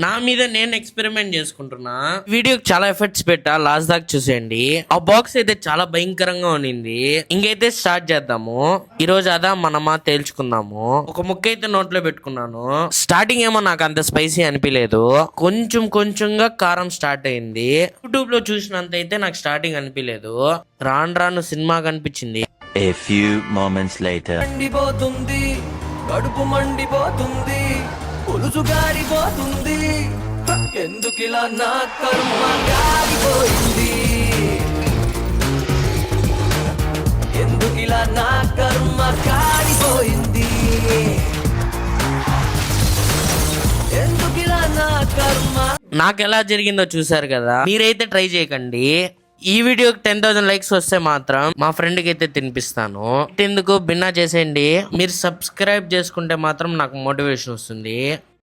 నా మీద నేను ఎక్స్పెరిమెంట్ చేసుకుంటున్నా. వీడియోకి చాలా ఎఫర్ట్స్ పెట్టా, లాస్ట్ దాకా చూసేయండి. ఆ బాక్స్ అయితే చాలా భయంకరంగా ఉన్నింది. ఇంకైతే స్టార్ట్ చేద్దాము. ఈ రోజు అదా మనమా తేల్చుకుందాము. ఒక ముక్క అయితే నోట్లో పెట్టుకున్నాను. స్టార్టింగ్ ఏమో నాకు అంత స్పైసీ అనిపించలేదు, కొంచెం కొంచెంగా కారం స్టార్ట్ అయింది. యూట్యూబ్ లో చూసినంత అయితే నాకు స్టార్టింగ్ అనిపించలేదు, రాను రాను సినిమా కనిపించింది. A few moments later. మండిపోతుంది, కడుపు మండిపోతుంది, పులుసు గారిపోతుంది, ఎందుకిలా నా కర్మ గారిపోయింది, ఎందుకిలా నా కర్మ గారిపోయింది, ఎందుకిలా నా కర్మ. నాకు ఎలా జరిగిందో చూసారు కదా, మీరైతే ట్రై చేయకండి. ఈ వీడియోకి 10,000 లైక్స్ వస్తే మాత్రం మా ఫ్రెండ్కి అయితే తినిపిస్తాను. ఎందుకు బిన్నా చేసేయండి. మీరు సబ్స్క్రైబ్ చేసుకుంటే మాత్రం నాకు మోటివేషన్ వస్తుంది.